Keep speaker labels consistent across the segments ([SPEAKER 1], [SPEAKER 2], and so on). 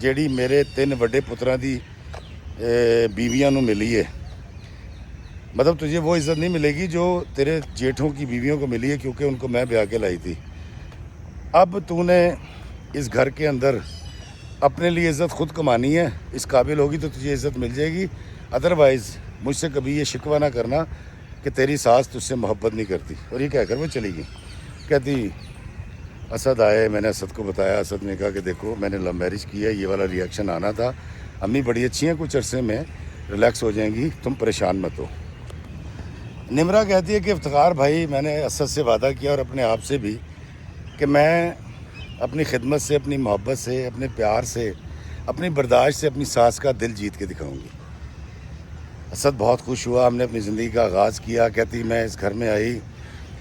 [SPEAKER 1] ਜਿਹੜੀ ਮੇਰੇ 3 ਵੱਡੇ ਪੁੱਤਰਾਂ ਦੀ بیویاں نو ملی ہے، مطلب تجھے وہ عزت نہیں ملے گی جو تیرے جیٹھوں کی بیویوں کو ملی ہے، کیونکہ ان کو میں بیاہ کے لائی تھی۔ اب تو نے اس گھر کے اندر اپنے لیے عزت خود کمانی ہے، اس قابل ہوگی تو تجھے عزت مل جائے گی، ادروائز مجھ سے کبھی یہ شکوہ نہ کرنا کہ تیری ساس تجھ سے محبت نہیں کرتی۔ اور یہ کہہ کر وہ چلی گئی۔ کہتی اسد آئے، میں نے اسد کو بتایا، اسد نے کہا کہ دیکھو میں نے لو میرج کی ہے، یہ والا ریئیکشن آنا تھا، امی بڑی اچھی ہیں، کچھ عرصے میں ریلیکس ہو جائیں گی، تم پریشان مت ہو۔ نمرہ کہتی ہے کہ افتخار بھائی، میں نے اسد سے وعدہ کیا اور اپنے آپ سے بھی کہ میں اپنی خدمت سے، اپنی محبت سے، اپنے پیار سے، اپنی برداشت سے اپنی ساس کا دل جیت کے دکھاؤں گی۔ اسد بہت خوش ہوا، ہم نے اپنی زندگی کا آغاز کیا۔ کہتی میں اس گھر میں آئی،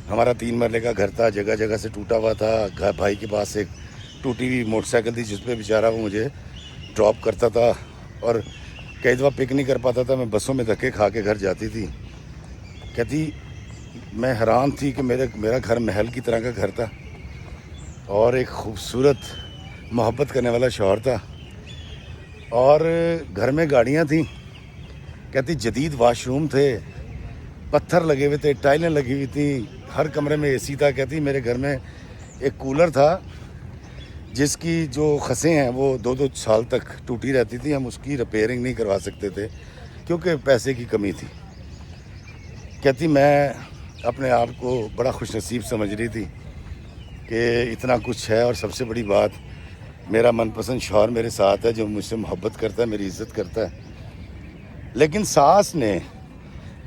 [SPEAKER 1] ہمارا 3 مرلے کا گھر تھا، جگہ جگہ سے ٹوٹا ہوا تھا، بھائی کے پاس ایک ٹوٹی ہوئی موٹر سائیکل تھی جس پہ بیچارہ وہ مجھے ڈراپ کرتا تھا، اور کئی دفعہ پک نہیں کر پاتا تھا، میں بسوں میں دھکے کھا کے گھر جاتی تھی۔ کہتی میں حیران تھی کہ میرا گھر محل کی طرح کا گھر تھا، اور ایک خوبصورت محبت کرنے والا شوہر تھا، اور گھر میں گاڑیاں تھیں۔ کہتی جدید واش روم تھے، پتھر لگے ہوئے تھے، ٹائلیں لگی ہوئی تھیں، ہر کمرے میں اے سی تھا۔ کہتی میرے گھر میں ایک کولر تھا جس کی جو خسیں ہیں وہ 2 سال تک ٹوٹی رہتی تھی، ہم اس کی ریپیئرنگ نہیں کروا سکتے تھے کیونکہ پیسے کی کمی تھی۔ کہتی میں اپنے آپ کو بڑا خوش نصیب سمجھ رہی تھی کہ اتنا کچھ ہے، اور سب سے بڑی بات میرا من پسند شوہر میرے ساتھ ہے جو مجھ سے محبت کرتا ہے، میری عزت کرتا ہے۔ لیکن ساس نے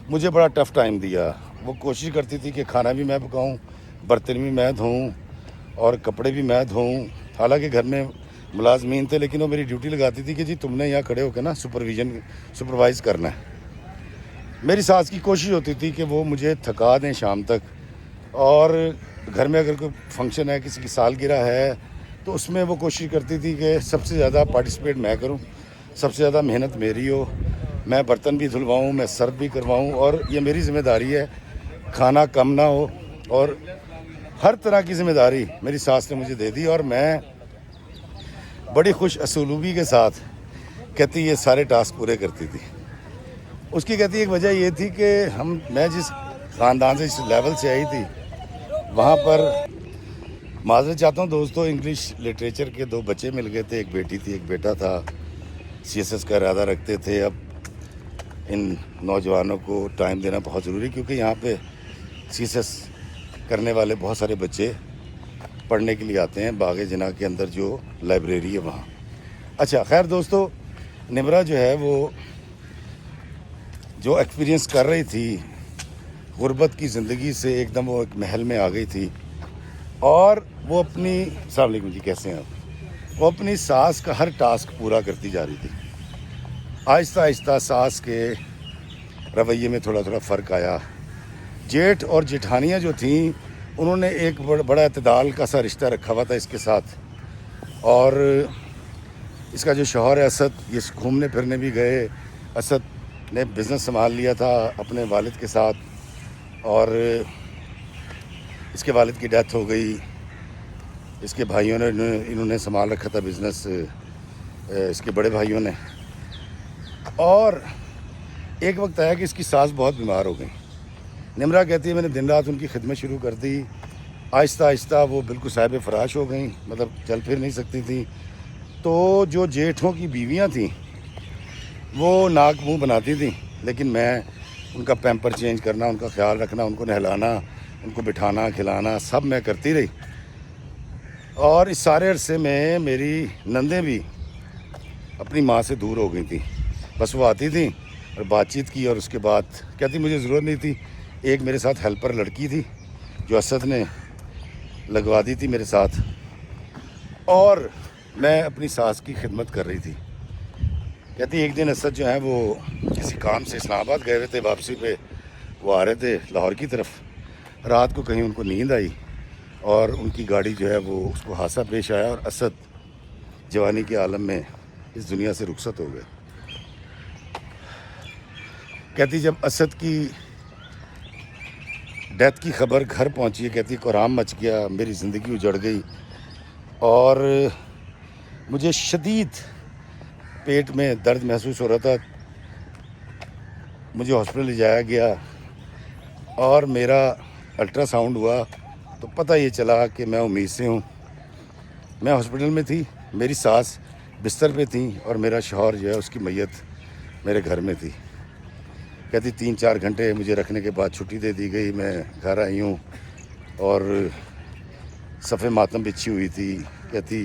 [SPEAKER 1] مجھے بڑا ٹف ٹائم دیا۔ وہ کوشش کرتی تھی کہ کھانا بھی میں پکاؤں، برتن بھی میں دھوؤں، اور کپڑے بھی میں دھوؤں۔ حالانکہ گھر میں ملازمین تھے، لیکن وہ میری ڈیوٹی لگاتی تھی کہ جی تم نے یہاں کھڑے ہو کے نا سپروائز کرنا ہے۔ میری ساس کی کوشش ہوتی تھی کہ وہ مجھے تھکا دیں شام تک، اور گھر میں اگر کوئی فنکشن ہے، کسی کی سالگرہ ہے، تو اس میں وہ کوشش کرتی تھی کہ سب سے زیادہ پارٹیسپیٹ میں کروں، سب سے زیادہ محنت میری ہو، میں برتن بھی دھلواؤں، میں سرو بھی کرواؤں، اور یہ میری ذمہ داری ہے، کھانا کم نہ ہو، اور ہر طرح کی ذمہ داری میری ساس نے مجھے دے دی، اور میں بڑی خوش اسلوبی کے ساتھ کہتی یہ سارے ٹاسک پورے کرتی تھی۔ اس کی کہتی ایک وجہ یہ تھی کہ میں جس خاندان سے، جس لیول سے آئی تھی، وہاں پر معذرت چاہتا ہوں دوستو، انگلش لٹریچر کے 2 بچے مل گئے تھے، ایک بیٹی تھی، ایک بیٹا تھا۔ CSS کا ارادہ رکھتے تھے۔ اب ان نوجوانوں کو ٹائم دینا بہت ضروری، کیونکہ یہاں پہ CSS کرنے والے بہت سارے بچے پڑھنے کے لیے آتے ہیں باغ جناح کے اندر جو لائبریری ہے وہاں۔ اچھا خیر دوستو، نمرہ جو ہے وہ جو ایکسپیرینس کر رہی تھی غربت کی زندگی سے، ایک دم وہ ایک محل میں آ گئی تھی، اور وہ اپنی السلام علیکم جی، کیسے ہیں آپ؟ وہ اپنی ساس کا ہر ٹاسک پورا کرتی جا رہی تھی۔ آہستہ آہستہ ساس کے رویے میں تھوڑا تھوڑا فرق آیا۔ جیٹھ اور جیٹھانیاں جو تھیں، انہوں نے ایک بڑا اعتدال کا سا رشتہ رکھا ہوا تھا اس کے ساتھ، اور اس کا جو شوہر ہے اسد، یہ گھومنے پھرنے بھی گئے۔ اسد نے بزنس سنبھال لیا تھا اپنے والد کے ساتھ، اور اس کے والد کی ڈیتھ ہو گئی۔ اس کے بھائیوں نے انہوں نے سنبھال رکھا تھا بزنس، اس کے بڑے بھائیوں نے۔ اور ایک وقت آیا کہ اس کی ساس بہت بیمار ہو گئی۔ نمرہ کہتی ہے میں نے دن رات ان کی خدمت شروع کر دی۔ آہستہ آہستہ وہ بالکل صاحب فراش ہو گئیں، مطلب چل پھر نہیں سکتی تھیں۔ تو جو جیٹھوں کی بیویاں تھیں وہ ناک منہ بناتی تھیں، لیکن میں ان کا پیمپر چینج کرنا، ان کا خیال رکھنا، ان کو نہلانا، ان کو بٹھانا کھلانا سب میں کرتی رہی۔ اور اس سارے عرصے میں میری نندیں بھی اپنی ماں سے دور ہو گئی تھیں۔ بس وہ آتی تھیں اور بات چیت کی، اور اس کے بعد کہتی مجھے ضرورت نہیں تھی۔ ایک میرے ساتھ ہیلپر لڑکی تھی جو اسد نے لگوا دی تھی میرے ساتھ، اور میں اپنی ساس کی خدمت کر رہی تھی۔ کہتی ایک دن اسد جو ہیں وہ کسی کام سے اسلام آباد گئے ہوئے تھے، واپسی پہ وہ آ رہے تھے لاہور کی طرف۔ رات کو کہیں ان کو نیند آئی، اور ان کی گاڑی جو ہے وہ اس کو حادثہ پیش آیا، اور اسد جوانی کے عالم میں اس دنیا سے رخصت ہو گئے۔ کہتی جب اسد کی ڈیتھ کی خبر گھر پہنچی ہے، کہتی کوہرام مچ گیا، میری زندگی اجڑ گئی، اور مجھے شدید پیٹ میں درد محسوس ہو رہا تھا۔ مجھے ہاسپٹل لے جایا گیا اور میرا الٹرا ساؤنڈ ہوا تو پتہ یہ چلا کہ میں امید سے ہوں. میں ہاسپٹل میں تھی، میری ساس بستر پہ تھیں اور میرا شوہر جو ہے اس کی میت میرے گھر میں تھی. کہتی 3-4 گھنٹے مجھے رکھنے کے بعد چھٹی دے دی گئی. میں گھر آئی ہوں اور صفِ ماتم بچھی ہوئی تھی. کہتی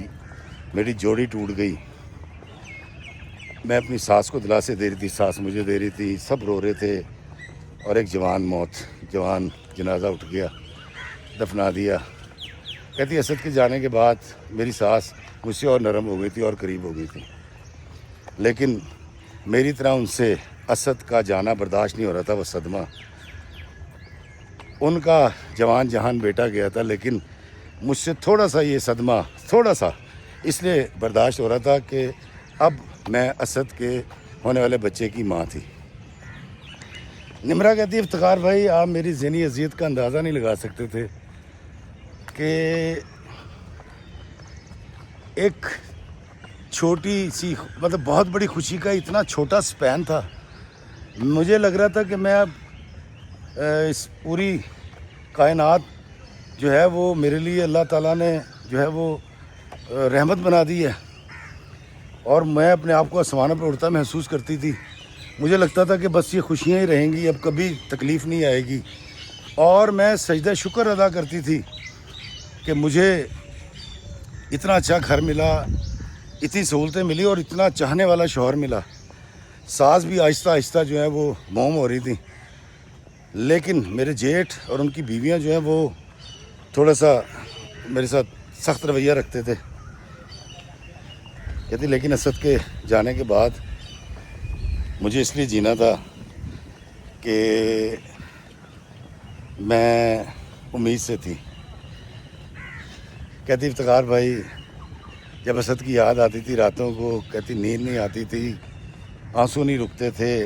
[SPEAKER 1] میری جوڑی ٹوٹ گئی. میں اپنی ساس کو دلاسے دے رہی تھی، ساس مجھے دے رہی تھی، سب رو رہے تھے. اور ایک جوان جنازہ اٹھ گیا، دفنا دیا. کہتی اسد کے جانے کے بعد میری ساس مجھ سے اور نرم ہو گئی تھی اور قریب ہو گئی تھی، لیکن میری طرح ان سے اسد کا جانا برداشت نہیں ہو رہا تھا. وہ صدمہ، ان کا جوان جہان بیٹا گیا تھا، لیکن مجھ سے تھوڑا سا یہ صدمہ تھوڑا سا اس لیے برداشت ہو رہا تھا کہ اب میں اسد کے ہونے والے بچے کی ماں تھی. نمرہ کہتی افتخار بھائی آپ میری ذہنی اذیت کا اندازہ نہیں لگا سکتے تھے کہ ایک چھوٹی سی مطلب بہت بڑی خوشی کا اتنا چھوٹا سپین تھا. مجھے لگ رہا تھا کہ میں اب اس پوری کائنات جو ہے وہ میرے لیے اللہ تعالیٰ نے جو ہے وہ رحمت بنا دی ہے، اور میں اپنے آپ کو آسمانوں پہ اڑتا محسوس کرتی تھی. مجھے لگتا تھا کہ بس یہ خوشیاں ہی رہیں گی، اب کبھی تکلیف نہیں آئے گی. اور میں سجدہ شکر ادا کرتی تھی کہ مجھے اتنا اچھا گھر ملا، اتنی سہولتیں ملی اور اتنا چاہنے والا شوہر ملا. ساس بھی آہستہ آہستہ جو ہے وہ موم ہو رہی تھی، لیکن میرے جیٹھ اور ان کی بیویاں جو ہیں وہ تھوڑا سا میرے ساتھ سخت رویہ رکھتے تھے. کہتی لیکن اسد کے جانے کے بعد مجھے اس لیے جینا تھا کہ میں امید سے تھی. کہتی افتخار بھائی جب اسد کی یاد آتی تھی راتوں کو، کہتی نیند نہیں آتی تھی، آنسو نہیں رکتے تھے،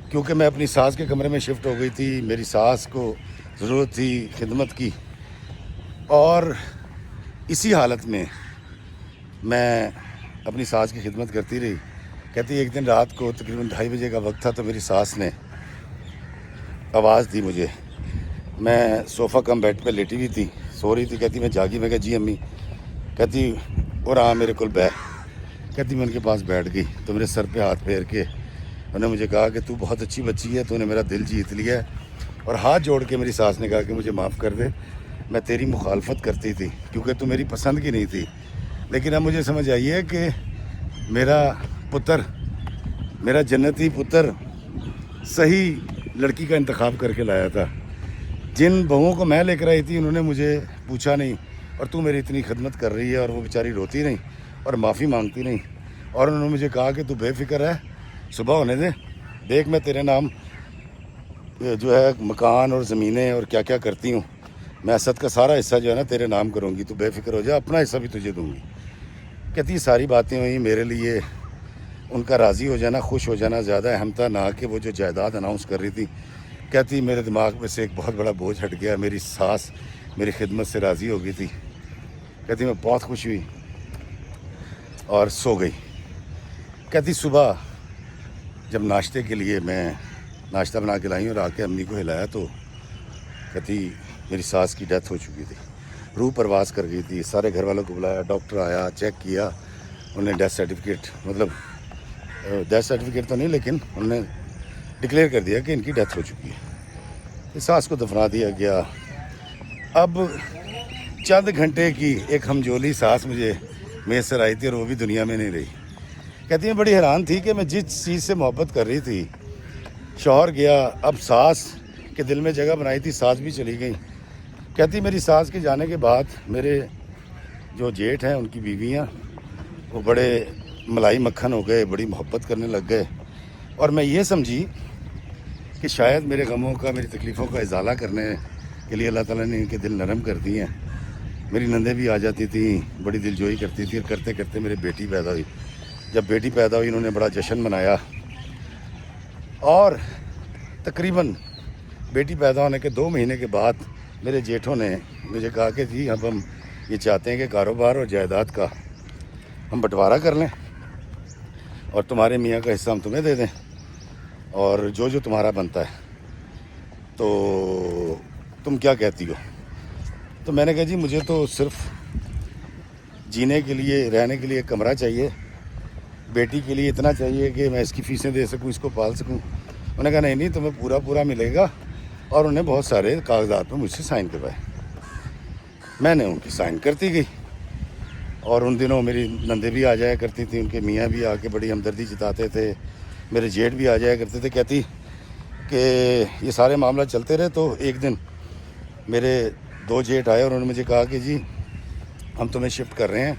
[SPEAKER 1] کیونکہ میں اپنی ساس کے کمرے میں شفٹ ہو گئی تھی. میری ساس کو ضرورت تھی خدمت کی، اور اسی حالت میں میں اپنی ساس کی خدمت کرتی رہی. کہتی ایک دن رات کو تقریباً 2:30 بجے کا وقت تھا تو میری ساس نے آواز دی مجھے. میں صوفہ کم بیڈ پہ لیٹی ہوئی تھی، سو رہی تھی. کہتی میں جاگی، میں کہا جی امی. کہتی اور ہاں میرے کول بیٹھ. کہتی میں ان کے پاس بیٹھ گئی تو میرے سر پہ ہاتھ پھیر کے انہوں نے مجھے کہا کہ تو بہت اچھی بچی ہے، تو نے میرا دل جیت لیا ہے. اور ہاتھ جوڑ کے میری ساس نے کہا کہ مجھے معاف کر دے، میں تیری مخالفت کرتی تھی کیونکہ تو میری پسند کی نہیں تھی، لیکن اب مجھے سمجھ آئی ہے کہ میرا پتر، میرا جنتی پتر صحیح لڑکی کا انتخاب کر کے لایا تھا. جن بہوؤں کو میں لے کر آئی تھی انہوں نے مجھے پوچھا نہیں، اور تو میری اتنی خدمت کر رہی ہے، اور وہ بیچاری روتی نہیں اور معافی مانگتی نہیں. اور انہوں نے مجھے کہا کہ تو بے فکر ہے، صبح ہونے دے، دیکھ میں تیرے نام جو ہے مکان اور زمینیں اور کیا کیا کرتی ہوں، میں اسد کا سارا حصہ جو ہے نا تیرے نام کروں گی، تو بے فکر ہو جا، اپنا حصہ بھی تجھے دوں گی. کہتی یہ ساری باتیں ہوئیں، میرے لیے ان کا راضی ہو جانا، خوش ہو جانا زیادہ اہم تھا نہ کہ وہ جو جائیداد اناؤنس کر رہی تھی. کہتی میرے دماغ میں سے ایک بہت بڑا بوجھ ہٹ گیا، میری ساس میری خدمت سے راضی ہو گئی تھی. کہتی میں بہت خوش ہوئی اور سو گئی. کہتی صبح جب ناشتے کے لیے میں ناشتہ بنا کے لائی اور آ کے امی کو ہلایا تو کہتی میری ساس کی ڈیتھ ہو چکی تھی، روح پرواز کر گئی تھی. سارے گھر والوں کو بلایا، ڈاکٹر آیا، چیک کیا، انہوں نے ڈیتھ سرٹیفکیٹ، مطلب ڈیتھ سرٹیفکیٹ تو نہیں لیکن انہوں نے ڈکلیئر کر دیا کہ ان کی ڈیتھ ہو چکی ہے. ساس کو دفنا دیا گیا. اب چند گھنٹے کی ایک ہمجولی ساس مجھے میسر آئی تھی اور وہ بھی دنیا میں نہیں رہی. کہتی میں بڑی حیران تھی کہ میں جس چیز سے محبت کر رہی تھی، شوہر گیا، اب ساس کے دل میں جگہ بنائی تھی، ساس بھی چلی گئی. کہتی میری ساس کے جانے کے بعد میرے جو جیٹھ ہیں ان کی بیویاں وہ بڑے ملائی مکھن ہو گئے، بڑی محبت کرنے لگ گئے. اور میں یہ سمجھی کہ شاید میرے غموں کا، میری تکلیفوں کا ازالہ کرنے کے لیے اللہ تعالیٰ نے ان کے دل نرم کر دیے ہیں. میری نندیں بھی آ جاتی تھیں، بڑی دل جوئی کرتی تھی، اور کرتے کرتے میری بیٹی پیدا ہوئی. جب بیٹی پیدا ہوئی انہوں نے بڑا جشن منایا، اور تقریباً بیٹی پیدا ہونے کے 2 مہینے کے بعد میرے جیٹھوں نے مجھے کہا کہ جی اب ہم یہ چاہتے ہیں کہ کاروبار اور جائیداد کا ہم بٹوارا کر لیں اور تمہارے میاں کا حصہ ہم تمہیں دے دیں. اور جو تمہارا بنتا ہے تو تم کیا کہتی ہو؟ تو میں نے کہا جی مجھے تو صرف جینے کے لیے رہنے کے لیے ایک کمرہ چاہیے، بیٹی کے لیے اتنا چاہیے کہ میں اس کی فیسیں دے سکوں، اس کو پال سکوں۔ انہوں نے کہا نہیں تمہیں پورا ملے گا، اور انہیں بہت سارے کاغذات پہ مجھ سے سائن کروائے۔ میں نے ان کی سائن کرتی گئی، اور ان دنوں میری نندے بھی آ جایا کرتی تھیں، ان کے میاں بھی آ کے بڑی ہمدردی جتاتے تھے، میرے جیٹ بھی آ جایا کرتے تھے۔ کہتی کہ یہ سارے معاملہ چلتے رہے، تو ایک دن میرے 2 جیٹ آئے اور انہوں نے مجھے کہا کہ جی ہم تمہیں شفٹ کر رہے ہیں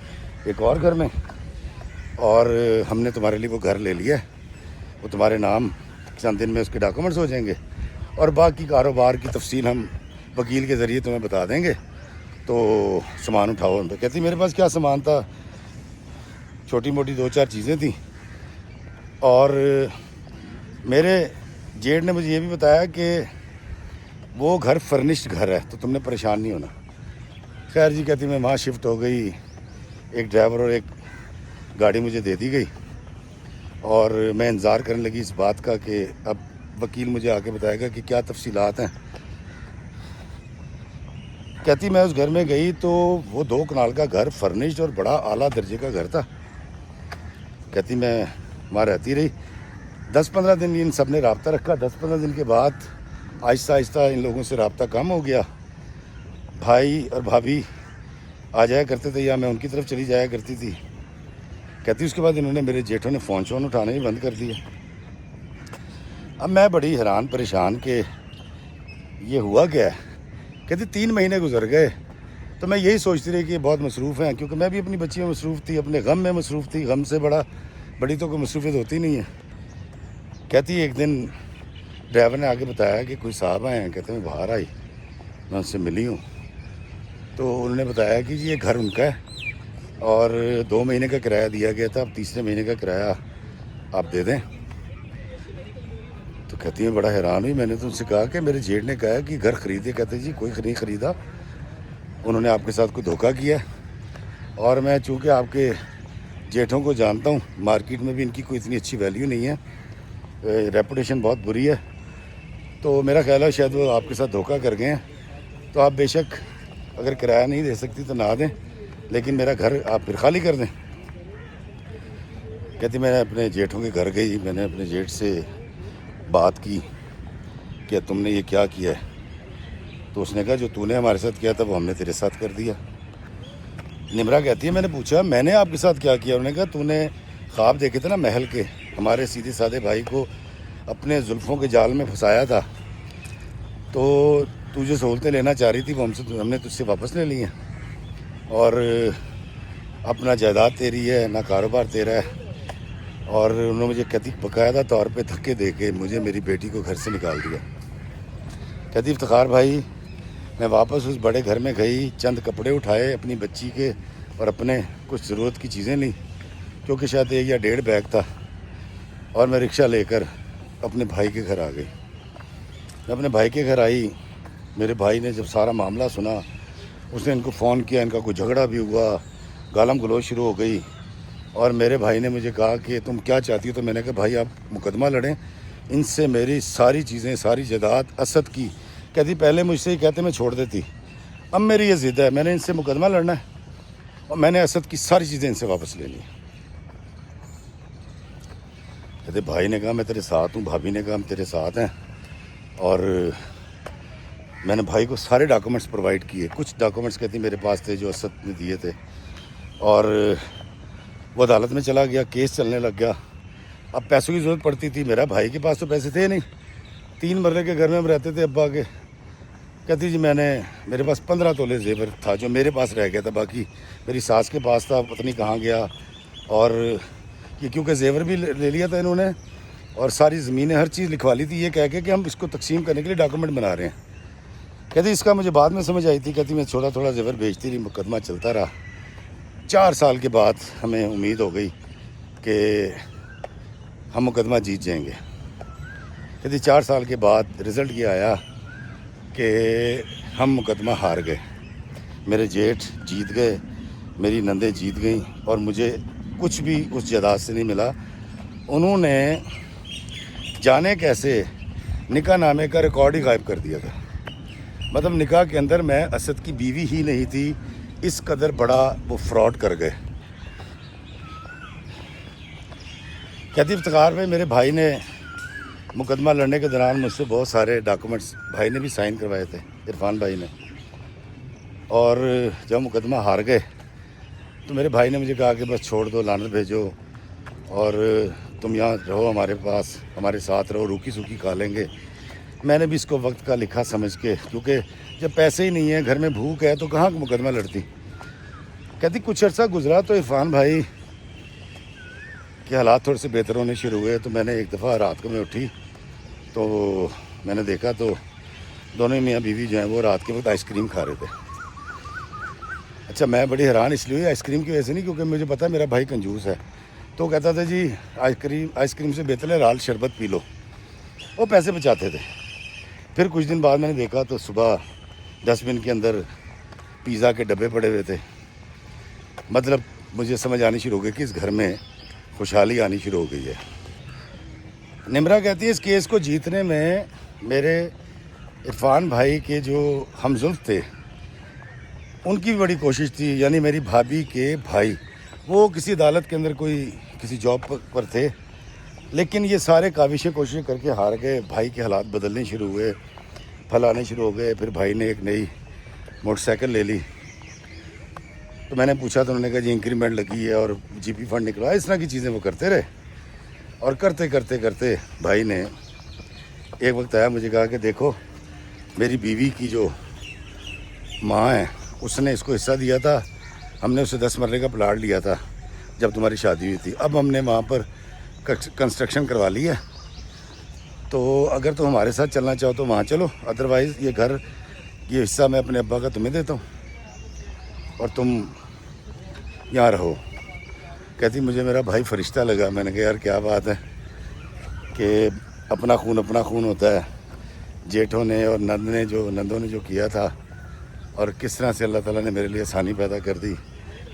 [SPEAKER 1] ایک اور گھر میں، اور ہم نے تمہارے لیے وہ گھر لے لیا ہے، وہ تمہارے نام چند دن میں اس کے ڈاکومنٹس ہو جائیں گے، اور باقی کاروبار کی تفصیل ہم وکیل کے ذریعے تمہیں بتا دیں گے، تو سامان اٹھاؤ۔ ان پہ کہتی میرے پاس کیا سامان تھا، چھوٹی موٹی 2-4 چیزیں تھیں، اور میرے جیٹ نے مجھے یہ بھی بتایا کہ وہ گھر فرنشڈ گھر ہے، تو تم نے پریشان نہیں ہونا۔ خیر جی، کہتی میں وہاں شفٹ ہو گئی، ایک ڈرائیور اور ایک گاڑی مجھے دے دی گئی، اور میں انتظار کرنے لگی اس بات کا کہ اب وکیل مجھے آ کے بتائے گا کہ کیا تفصیلات ہیں۔ کہتی میں اس گھر میں گئی تو وہ 2 کنال کا گھر فرنشڈ اور بڑا اعلیٰ درجے کا گھر تھا۔ کہتی میں وہاں رہتی رہی 10-15 دن، ان سب نے رابطہ رکھا۔ 10-15 دن کے بعد آہستہ آہستہ ان لوگوں سے رابطہ کم ہو گیا، بھائی اور بھابھی آ جایا کرتے تھے یا میں ان کی طرف چلی جایا کرتی تھی۔ کہتی اس کے بعد انہوں نے میرے جیٹوں نے فون اٹھانا ہی بند کر دیا۔ اب میں بڑی حیران پریشان کہ یہ ہوا کیا ہے۔ کہتی 3 مہینے گزر گئے، تو میں یہی سوچتی رہی کہ بہت مصروف ہیں، کیونکہ میں بھی اپنی بچی میں مصروف تھی، اپنے غم میں مصروف تھی، غم سے بڑی تو کوئی مصروفیت ہوتی نہیں ہے۔ کہتی ایک دن ڈرائیور نے آگے بتایا کہ کوئی صاحب آئے ہیں، کہتے ہیں باہر آئی، میں ان سے ملی ہوں، تو انہوں نے بتایا کہ جی یہ گھر ان کا ہے، اور 2 مہینے کا کرایہ دیا گیا تھا، اب 3رے مہینے کا کرایہ آپ دے دیں۔ تو کہتی ہیں بڑا حیران ہوئی۔ میں نے تو ان سے کہا کہ میرے جیٹ نے کہا کہ گھر خریدے۔ کہتے جی کوئی نہیں خریدا، انہوں نے آپ کے ساتھ کوئی دھوکہ کیا ہے، اور میں چونکہ آپ کے جیٹوں کو جانتا ہوں، مارکیٹ میں بھی ان کی کوئی اتنی اچھی ویلیو نہیں ہے، ریپوٹیشن بہت بری ہے، تو میرا خیال ہے شاید وہ آپ کے ساتھ دھوکہ کر گئے ہیں، تو آپ بے شک اگر کرایہ نہیں دے سکتی تو نہ دیں، لیکن میرا گھر آپ پھر خالی کر دیں۔ کہتی میں اپنے جیٹوں کے گھر گئی، میں نے اپنے جیٹ سے بات کی کہ تم نے یہ کیا کیا ہے، تو اس نے کہا جو تو نے ہمارے ساتھ کیا تھا وہ ہم نے تیرے ساتھ کر دیا۔ نمرا کہتی ہے میں نے پوچھا میں نے آپ کے ساتھ کیا کیا؟ انہوں نے کہا تو نے خواب دیکھے تھے نا محل کے، ہمارے سیدھے سادے بھائی کو اپنے زلفوں کے جال میں پھنسایا تھا، تو تو جو سہولتیں لینا چاہ رہی تھی وہ ہم نے تجھ سے واپس لے لی ہیں، اور اپنا جائیداد تیری ہے، نہ کاروبار تیرا ہے۔ اور انہوں نے مجھے کہتی باقاعدہ طور پہ دھکے دے کے مجھے میری بیٹی کو گھر سے نکال دیا۔ کہتی افتخار بھائی میں واپس اس بڑے گھر میں گئی، چند کپڑے اٹھائے اپنی بچی کے اور اپنے کچھ ضرورت کی چیزیں لیں، کیونکہ شاید 1 یا 1.5 بیگ تھا، اور میں رکشہ لے کر اپنے بھائی کے گھر آ گئی۔ میں اپنے بھائی کے گھر آئی، میرے بھائی نے جب سارا معاملہ سنا، اس نے ان کو فون کیا، ان کا کوئی جھگڑا بھی ہوا، گالم گلوچ شروع ہو گئی، اور میرے بھائی نے مجھے کہا کہ تم کیا چاہتی ہو؟ تو میں نے کہا بھائی آپ مقدمہ لڑیں، ان سے میری ساری چیزیں، ساری جائیداد اسد کی۔ کہتی پہلے مجھ سے ہی کہتے میں چھوڑ دیتی، اب میری یہ ضد ہے، میں نے ان سے مقدمہ لڑنا ہے، اور میں نے اسد کی ساری چیزیں ان سے واپس لے لی۔ کہتے بھائی نے کہا میں تیرے ساتھ ہوں، بھابھی نے کہا ہم تیرے ساتھ ہیں، اور میں نے بھائی کو سارے ڈاکومنٹس پرووائڈ کیے۔ کچھ ڈاکومنٹس کہتی میرے پاس تھے جو اسد نے دیے تھے، اور وہ عدالت میں چلا گیا، کیس چلنے لگ گیا۔ اب پیسوں کی ضرورت پڑتی تھی، میرا بھائی کے پاس تو پیسے تھے نہیں، 3 مرلے کے گھر میں ہم رہتے تھے ابا کے۔ کہتی جی میرے پاس 15 تولے زیور تھا جو میرے پاس رہ گیا تھا، باقی میری ساس کے پاس تھا، پتہ نہیں کہاں گیا، اور یہ کیونکہ زیور بھی لے لیا تھا انہوں نے، اور ساری زمینیں ہر چیز لکھوا لی تھی یہ کہہ کے کہ ہم اس کو تقسیم کرنے کے لیے ڈاکومنٹ بنا رہے ہیں۔ کہتی اس کا مجھے بعد میں سمجھ آئی تھی، کہتی میں تھوڑا زیور بیچتی رہی، مقدمہ چلتا رہا۔ 4 سال کے بعد ہمیں امید ہو گئی کہ ہم مقدمہ جیت جائیں گے۔ کہتی 4 سال کے بعد رزلٹ یہ آیا کہ ہم مقدمہ ہار گئے، میرے جیٹھ جیت گئے، میری نندیں جیت گئیں، اور مجھے کچھ بھی اس جائیداد سے نہیں ملا۔ انہوں نے جانے کیسے نکاح نامے کا ریکارڈ ہی غائب کر دیا تھا. مطلب نکاح کے اندر میں اسد کی بیوی ہی نہیں تھی، اس قدر بڑا وہ فراڈ کر گئے. کہتی افتخار میں میرے بھائی نے مقدمہ لڑنے کے دوران مجھ سے بہت سارے ڈاکومنٹس بھائی نے بھی سائن کروائے تھے، عرفان بھائی نے. اور جب مقدمہ ہار گئے تو میرے بھائی نے مجھے کہا کہ بس چھوڑ دو، لعنت بھیجو، اور تم یہاں رہو ہمارے پاس، ہمارے ساتھ رہو، روکی سوکی کھا لیں گے. میں نے بھی اس کو وقت کا لکھا سمجھ کے، کیونکہ جب پیسے ہی نہیں ہیں، گھر میں بھوک ہے، تو کہاں مقدمہ لڑتی. کہتی کچھ عرصہ گزرا تو عرفان بھائی کے حالات تھوڑے سے بہتر ہونے شروع ہوئے. تو میں نے ایک دفعہ رات کو میں اٹھی تو میں نے دیکھا تو دونوں میاں بیوی جو ہیں وہ رات کے وقت آئس کریم کھا رہے تھے. اچھا میں بڑی حیران اس لیے آئس کریم کی وجہ سے نہیں، کیونکہ مجھے پتا میرا بھائی کنجوس ہے. تو کہتا تھا جی آئس کریم سے بہتر ہے لال شربت پی لو. وہ پیسے بچاتے تھے. پھر کچھ دن بعد میں نے دیکھا تو صبح ڈسٹ بن کے اندر پیزا کے ڈبے پڑے ہوئے تھے. مطلب مجھے سمجھ آنی شروع ہو گئی کہ اس گھر میں خوشحالی آنی شروع ہو گئی ہے. نمرا کہتی ہے اس کیس کو جیتنے میں میرے عرفان بھائی کے جو ہمزلف تھے ان کی بھی بڑی کوشش تھی. یعنی میری بھابھی کے بھائی وہ کسی عدالت کے اندر کسی جاب پر تھے، لیکن یہ سارے کاوشیں کوششیں کر کے ہار گئے. بھائی کے حالات بدلنے شروع ہوئے، پھل آنے شروع ہو گئے. پھر بھائی نے ایک نئی موٹر سائیکل لے لی. تو میں نے پوچھا تو انہوں نے کہا جی انکریمنٹ لگی ہے اور جی پی فنڈ نکلا. اس طرح کی چیزیں وہ کرتے رہے. اور کرتے کرتے کرتے بھائی نے ایک وقت آیا، مجھے کہا کہ دیکھو میری بیوی کی جو ماں ہے اس نے اس کو حصہ دیا تھا، ہم نے اسے 10 مرلے کا پلاٹ لیا تھا جب تمہاری شادی ہوئی تھی. اب ہم نے وہاں پر کنسٹرکشن کروا لی ہے، تو اگر تم ہمارے ساتھ چلنا چاہو تو وہاں چلو، ادروائز یہ حصہ میں اپنے ابا کا تمہیں دیتا ہوں اور تم یہاں رہو. کہتی مجھے میرا بھائی فرشتہ لگا. میں نے کہا یار کیا بات ہے کہ اپنا خون ہوتا ہے. جیٹھوں نے اور نندوں نے جو کیا تھا اور کس طرح سے اللہ تعالیٰ نے میرے لیے آسانی پیدا کر دی،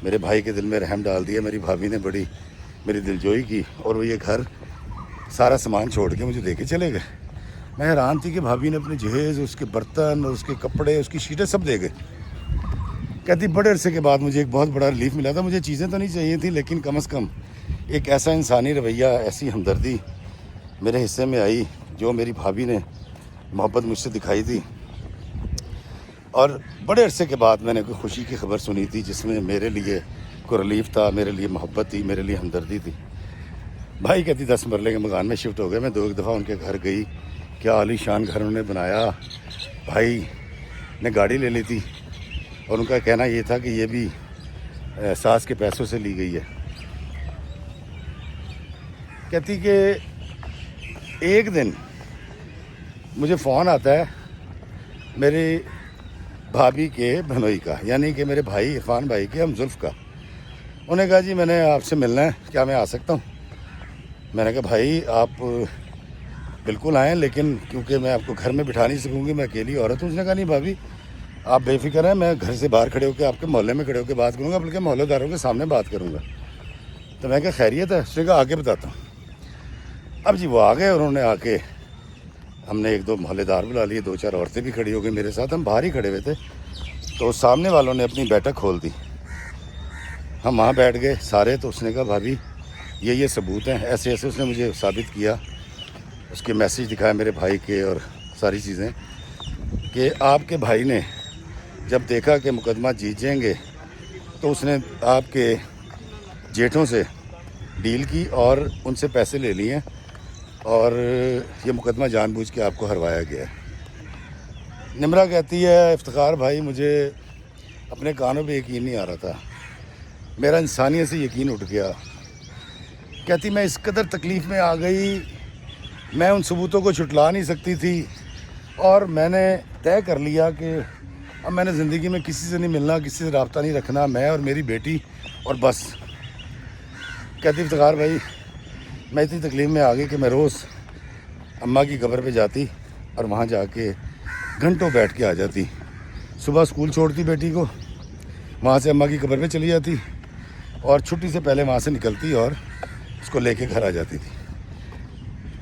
[SPEAKER 1] میرے بھائی کے دل میں رحم ڈال دیا. میری بھابھی نے بڑی میری دلجوئی کی اور وہ یہ گھر سارا سامان چھوڑ کے مجھے دے کے چلے گئے. میں حیران تھی کہ بھابھی نے اپنے جہیز، اس کے برتن اور اس کے کپڑے، اس کی شیٹیں سب دے گئے. کہتی بڑے عرصے کے بعد مجھے ایک بہت بڑا ریلیف ملا تھا. مجھے چیزیں تو نہیں چاہیے تھیں، لیکن کم از کم ایک ایسا انسانی رویہ، ایسی ہمدردی میرے حصے میں آئی جو میری بھابھی نے محبت مجھ سے دکھائی تھی. اور بڑے عرصے کے بعد میں نے کوئی خوشی کی خبر سنی تھی جس میں میرے لیے کوئی ریلیف تھا، میرے لیے محبت تھی، میرے لیے ہمدردی تھی. بھائی کہتی 10 مرلے کے مکان میں شفٹ ہو گئے. میں 2 دفعہ ان کے گھر گئی. کیا عالی شان گھر انہوں نے بنایا. بھائی نے گاڑی لے لی تھی اور ان کا کہنا یہ تھا کہ یہ بھی ساس کے پیسوں سے لی گئی ہے. کہتی کہ ایک دن مجھے فون آتا ہے میری بھابھی کے بہنوئی کا، یعنی کہ میرے بھائی عرفان بھائی کے ہمزلف کا. انہوں نے کہا جی میں نے آپ سے ملنا ہے، کیا میں آ سکتا ہوں؟ میں نے کہا بھائی آپ بالکل آئیں، لیکن کیونکہ میں آپ کو گھر میں بٹھا نہیں سکوں گی، میں اکیلی عورت ہوں. اس نے کہا نہیں بھابھی آپ بے فکر ہیں، میں گھر سے باہر کھڑے ہو کے آپ کے محلے میں کھڑے ہو کے بات کروں گا، بلکہ محلے داروں کے سامنے بات کروں گا. تو میں کہا خیریت ہے؟ اس نے کہا آگے بتاتا ہوں. اب جی وہ آ گئے اور انہوں نے آ کے ہم نے 1-2 محلے دار بلا لیے، 2-4 عورتیں بھی کھڑی ہو گئی میرے ساتھ. ہم باہر ہی کھڑے ہوئے تھے تو سامنے والوں نے اپنی بیٹھک کھول دی. ہم وہاں بیٹھ گئے سارے. تو اس نے کہا بھابھی یہ ثبوت ہیں، ایسے ایسے اس نے مجھے ثابت کیا، اس کے میسیج دکھائے میرے بھائی کے اور ساری چیزیں، کہ آپ کے بھائی نے جب دیکھا کہ مقدمہ جیت جائیں گے تو اس نے آپ کے جیٹھوں سے ڈیل کی اور ان سے پیسے لے لیے اور یہ مقدمہ جان بوجھ کے آپ کو ہروایا گیا ہے. نمرا کہتی ہے افتخار بھائی مجھے اپنے کانوں پہ یقین نہیں آ رہا تھا، میرا انسانیت سے یقین اٹھ گیا. کہتی میں اس قدر تکلیف میں آ گئی، میں ان ثبوتوں کو چھٹلا نہیں سکتی تھی اور میں نے طے کر لیا کہ اب میں نے زندگی میں کسی سے نہیں ملنا، کسی سے رابطہ نہیں رکھنا، میں اور میری بیٹی اور بس. کہتی افتخار بھائی میں اتنی تکلیف میں آ گئی کہ میں روز اماں کی قبر پہ جاتی اور وہاں جا کے گھنٹوں بیٹھ کے آ جاتی. صبح اسکول چھوڑتی بیٹی کو، وہاں سے اماں کی قبر پہ چلی جاتی اور چھٹی سے پہلے وہاں سے نکلتی اور اس کو لے کے گھر آ جاتی تھی.